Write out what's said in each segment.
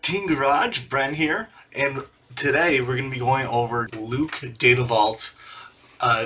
Team Garage, Brent here, and today we're going to be going over Luke Data Vault.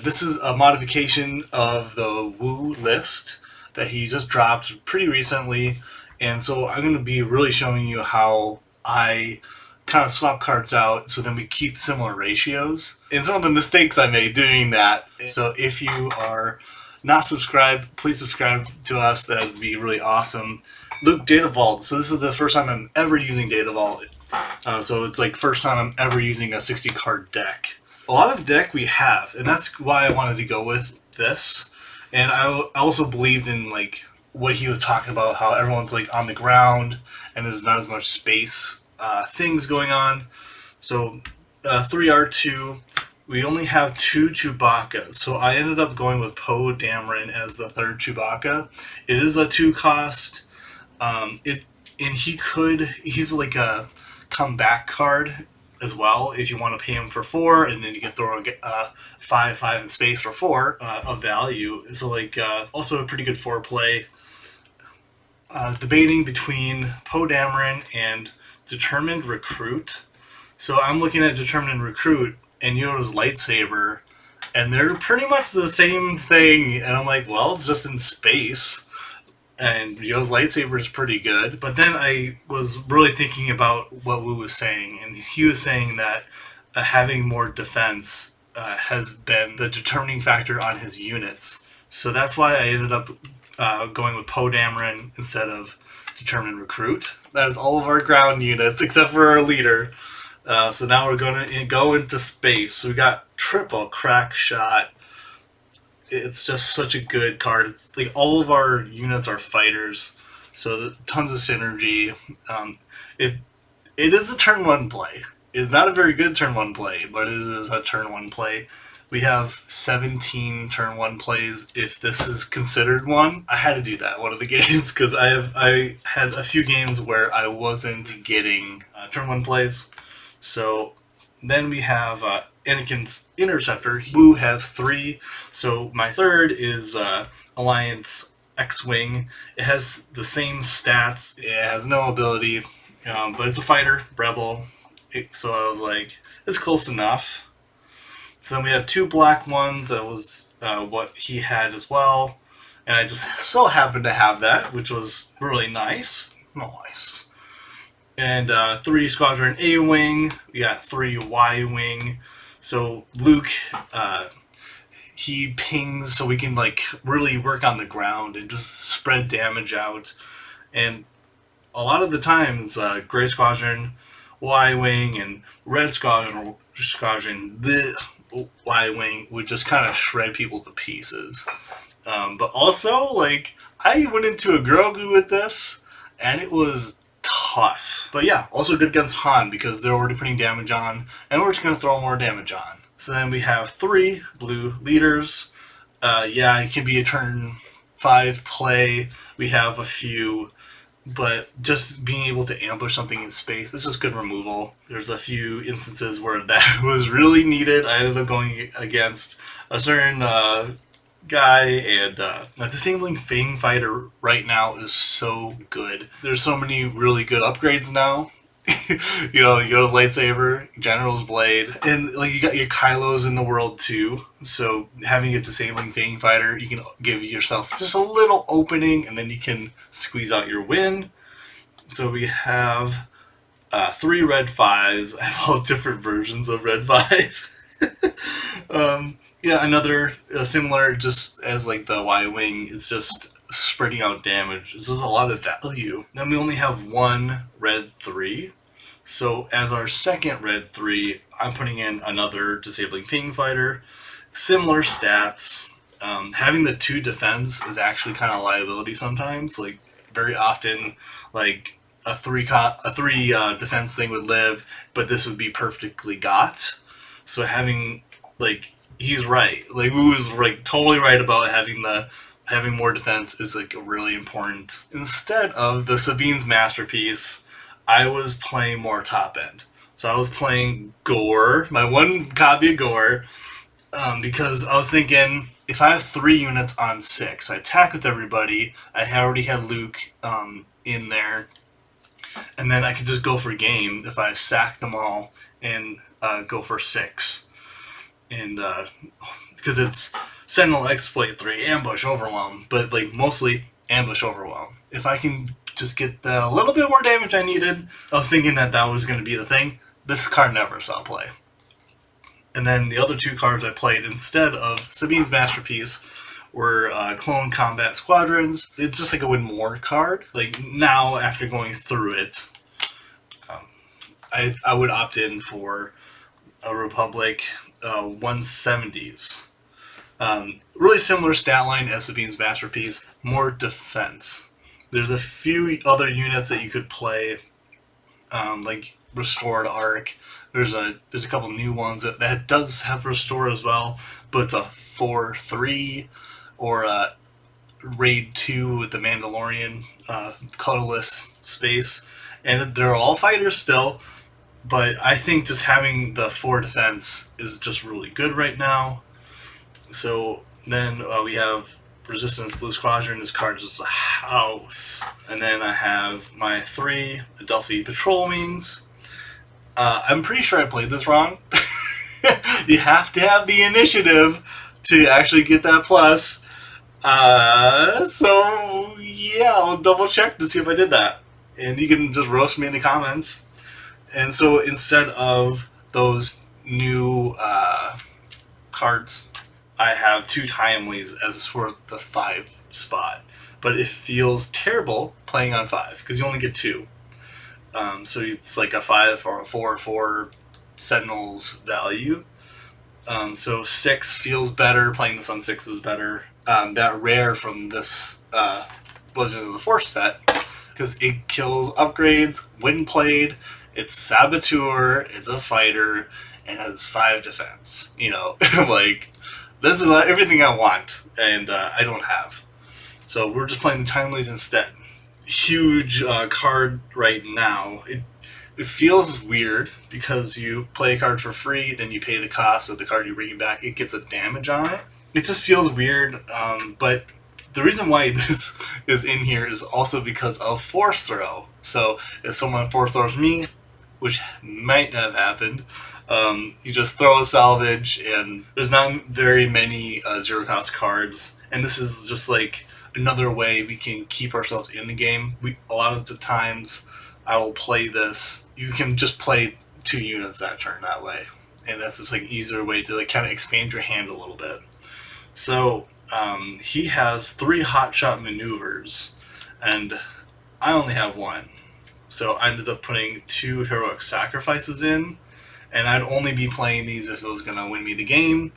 This is a modification of the Woo list that he just dropped pretty recently, and so I'm going to be really showing you how I kind of swap cards out so then we keep similar ratios, and some of the mistakes I made doing that. So if you are not subscribed, please subscribe to us. That would be really awesome. Luke Data Vault. So this is the first time I'm ever using Data Vault. So it's like first time I'm ever using a 60 card deck. A lot of the deck we have, and that's why I wanted to go with this. And I also believed in like what he was talking about, how everyone's like on the ground and there's not as much space things going on. So 3R2, we only have 2 Chewbacca's. So I ended up going with Poe Dameron as the third Chewbacca. It is a 2 cost. He's like a comeback card as well if you want to pay him for 4, and then you can throw a 5 in space for 4 of value. So like also a pretty good 4 play. Debating between Poe Dameron and Determined Recruit. So I'm looking at Determined Recruit and Yoda's lightsaber, and they're pretty much the same thing. And I'm like, well, it's just in space. And Yoda's lightsaber is pretty good. But then I was really thinking about what Wu was saying, and he was saying that having more defense has been the determining factor on his units. So that's why I ended up going with Poe Dameron instead of Determined Recruit. That is all of our ground units except for our leader. So now we're going to go into space. So we got triple crack shot. It's just such a good card. It's like all of our units are fighters, so tons of synergy. It is a turn 1 play. It's not a very good turn 1 play, but it is a turn 1 play. We have 17 turn 1 plays if this is considered one. I had to do that one of the games because I had a few games where I wasn't getting turn 1 plays. So then we have Anakin's Interceptor. Wu has 3, so my third is Alliance X-Wing. It has the same stats. It has no ability, but it's a fighter, rebel. So I was like, it's close enough. So then we have 2 black ones. That was what he had as well, and I just so happened to have that, which was really nice. Nice. And 3 Squadron A-Wing. We got 3 Y-Wing. So Luke, he pings so we can like really work on the ground and just spread damage out. And a lot of the times, Gray Squadron, Y-Wing, and Red Squadron, Y-Wing would just kind of shred people to pieces. But also, like, I went into a Grogu with this, and it was tough. But yeah, also good against Han because they're already putting damage on, and we're just going to throw more damage on. So then we have 3 blue leaders. Yeah, it can be a turn 5 play. We have a few, but just being able to ambush something in space, this is good removal. There's a few instances where that was really needed. I ended up going against a certain guy, and disabling Fang Fighter right now is so good. There's so many really good upgrades now. You know, Yoda's lightsaber, General's blade, and like you got your Kylos in the world too. So having a disabling Fang Fighter, you can give yourself just a little opening, and then you can squeeze out your win. So we have 3 red 5s. I have all different versions of red 5. Yeah, another similar, just as like the Y-Wing, it's just spreading out damage. This is a lot of value. Then we only have 1 red 3. So as our second red 3, I'm putting in another disabling Fang Fighter. Similar stats. Having the 2 defense is actually kind of a liability sometimes. Like very often, like a 3 defense thing would live, but this would be perfectly got. So having like, he's right. Like Wu is like totally right about having more defense is like really important. Instead of the Sabine's Masterpiece, I was playing more top end. So I was playing Gore, my 1 copy of Gore, because I was thinking if I have 3 units on 6, I attack with everybody. I already had Luke in there. And then I could just go for game if I sack them all and go for 6. And because it's Sentinel, Exploit 3, Ambush, Overwhelm, but like mostly Ambush, Overwhelm. If I can just get the little bit more damage I needed, I was thinking that that was going to be the thing. This card never saw play. And then the other 2 cards I played instead of Sabine's Masterpiece were Clone Combat Squadrons. It's just like a win more card. Like now, after going through it, I would opt in for a Republic 170s. Really similar stat line as Sabine's Masterpiece, more defense. There's a few other units that you could play, like Restored Arc. There's a couple new ones that does have Restore as well, but it's a 4/3 or a Raid 2 with the Mandalorian colorless space, and they're all fighters still. But I think just having the 4 defense is just really good right now. So then we have Resistance Blue Squadron. This card is a house. And then I have my 3 Adelphi Patrol Wings. I'm pretty sure I played this wrong. You have to have the initiative to actually get that plus. So yeah, I'll double check to see if I did that. And you can just roast me in the comments. And so instead of those new cards, I have 2 Timelies as for the 5 spot. But it feels terrible playing on 5 because you only get 2. So it's like a 5 or a 4/4 Sentinels value. So 6 feels better. Playing this on 6 is better. That rare from this Blizzard of the Force set, because it kills upgrades when played. It's Saboteur, it's a fighter, and has 5 defense. You know, like, this is everything I want, and I don't have. So we're just playing the Timelies instead. Huge card right now. It feels weird because you play a card for free, then you pay the cost of the card you're bringing back. It gets a damage on it. It just feels weird, but the reason why this is in here is also because of Force Throw. So if someone Force Throws me, which might have happened, you just throw a salvage, and there's not very many zero cost cards, and this is just like another way we can keep ourselves in the game. A lot of the times I will play this. You can just play 2 units that turn that way, and that's just like easier way to like kind of expand your hand a little bit. So he has 3 hotshot maneuvers, and I only have 1. So I ended up putting 2 heroic sacrifices in, and I'd only be playing these if it was going to win me the game.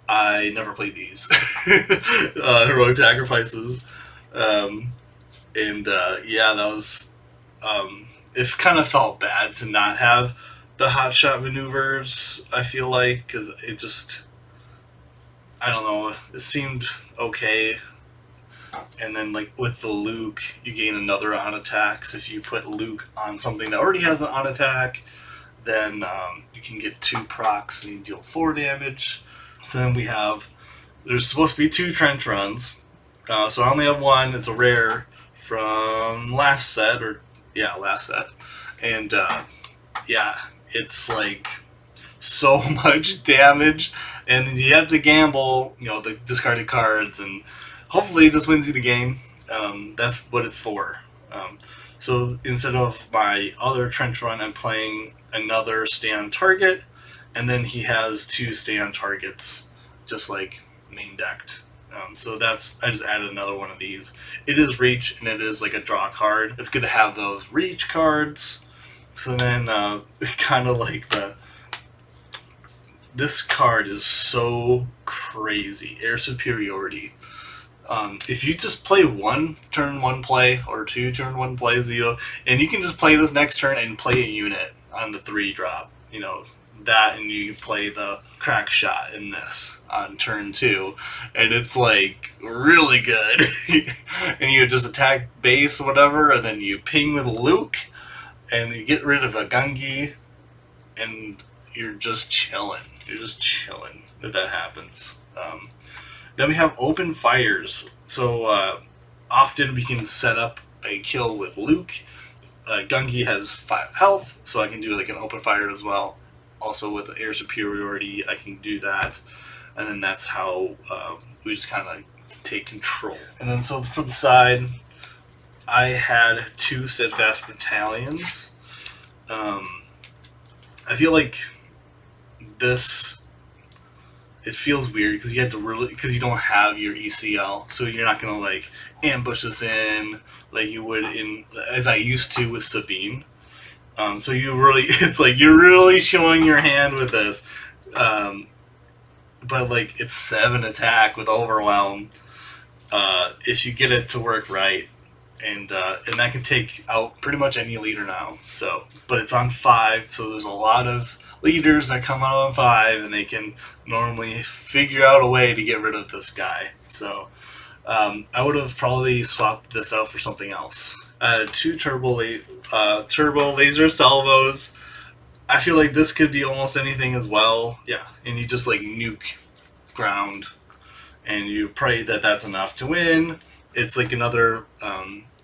I never played these heroic sacrifices, and yeah, that was it. Kind of felt bad to not have the hotshot maneuvers. I feel like because it just, I don't know, it seemed okay. And then like with the Luke, you gain another on attacks. If you put Luke on something that already has an on attack, then you can get 2 procs and you deal 4 damage. So then we have, there's supposed to be 2 trench runs. So I only have 1. It's a rare from last set, last set. And yeah, it's like so much damage, and you have to gamble, you know, the discarded cards, and hopefully it just wins you the game. That's what it's for. So instead of my other trench run, I'm playing another stay on target, and then he has 2 stay on targets, just like main decked. So that's, I just added another one of these. It is reach, and it is like a draw card. It's good to have those reach cards. So then kind of like this card is so crazy. Air superiority. If you just play 1 turn 1 play or 2 turn 1 plays, you know, and you can just play this next turn and play a unit on the 3 drop, you know, that, and you play the crack shot in this on turn 2, and it's like really good. And you just attack base or whatever, and then you ping with Luke, and you get rid of a Gungi, and you're just chilling. You're just chilling if that happens. Then we have open fires. So often we can set up a kill with Luke, Gungi has 5 health, so I can do like an open fire as well. Also with air superiority, I can do that. And then that's how we just kind of take control. And then so for the side, I had 2 steadfast battalions. I feel like this, it feels weird because you have to really, because you don't have your ECL, so you're not gonna like ambush this in like you would in, as I used to with Sabine. So you really, it's like you're really showing your hand with this. But like it's 7 attack with overwhelm if you get it to work right. And that can take out pretty much any leader now. So, but it's on 5, so there's a lot of leaders that come out on 5, and they can normally figure out a way to get rid of this guy. So, I would have probably swapped this out for something else. 2 turbo laser salvos. I feel like this could be almost anything as well. Yeah, and you just like nuke ground, and you pray that that's enough to win. It's like another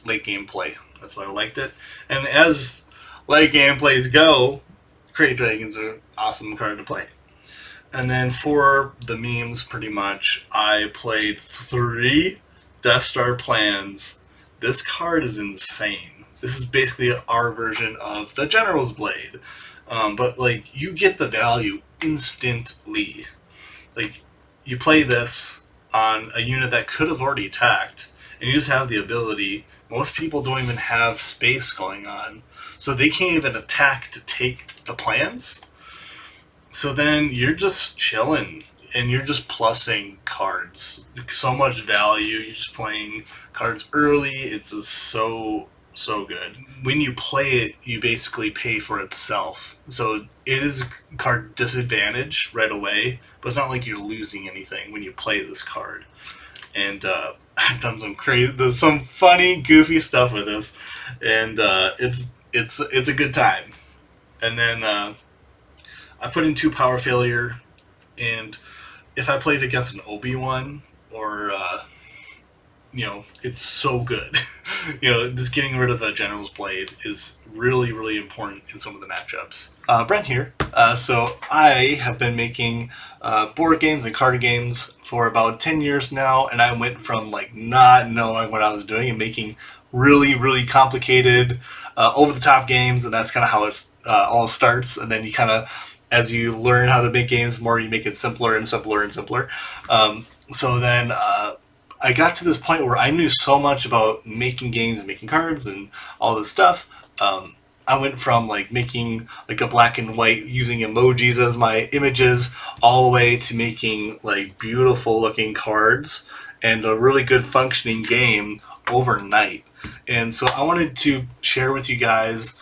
late game play. That's why I liked it. And as late game plays go, Crate Dragon's an awesome card to play. And then for the memes, pretty much, I played 3 Death Star plans. This card is insane. This is basically our version of the General's Blade. But like, you get the value instantly. Like, you play this on a unit that could have already attacked, and you just have the ability. Most people don't even have space going on, so they can't even attack to take the plans. So then you're just chilling, and you're just plussing cards. So much value. You're just playing cards early. It's just so good. When you play it, you basically pay for itself. So it is card disadvantage right away, but it's not like you're losing anything when you play this card. And I've done some funny, goofy stuff with this, and it's a good time. And then I put in 2 power failure, and if I played against an Obi-Wan or it's so good. Just getting rid of a General's Blade is really, really important in some of the matchups. Brent here. So I have been making board games and card games for about 10 years now, and I went from like not knowing what I was doing and making really, really complicated, over-the-top games, and that's kind of how it all starts. And then you kind of, as you learn how to make games more, you make it simpler and simpler and simpler. So then I got to this point where I knew so much about making games and making cards and all this stuff. I went from like making like a black and white using emojis as my images all the way to making like beautiful looking cards and a really good functioning game overnight. And so I wanted to share with you guys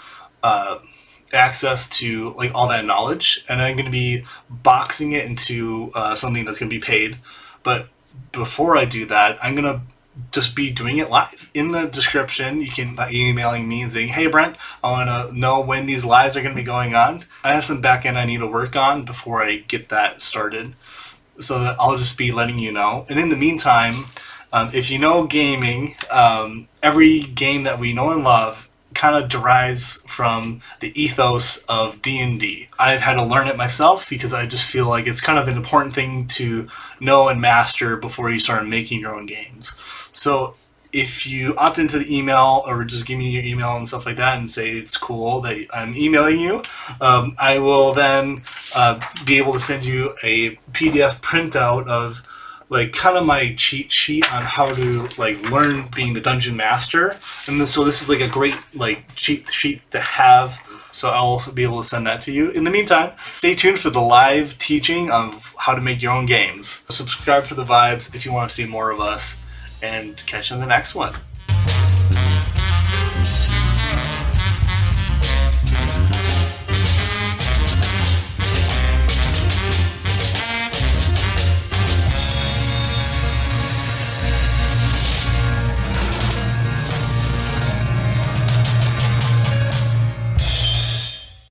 access to like all that knowledge, and I'm going to be boxing it into something that's going to be paid. But before I do that, I'm going to just be doing it live. In the description, you can emailing me and saying, hey Brent, I want to know when these lives are going to be going on. I have some back end I need to work on before I get that started, so that I'll just be letting you know. And in the meantime, if you know gaming, every game that we know and love kind of derives from the ethos of D&D. I've had to learn it myself because I just feel like it's kind of an important thing to know and master before you start making your own games. So if you opt into the email or just give me your email and stuff like that and say it's cool that I'm emailing you, I will then be able to send you a PDF printout of like kind of my cheat sheet on how to like learn being the dungeon master. And so this is like a great like cheat sheet to have. So I'll also be able to send that to you. In the meantime, stay tuned for the live teaching of how to make your own games. Subscribe for the vibes if you want to see more of us, and catch you in the next one.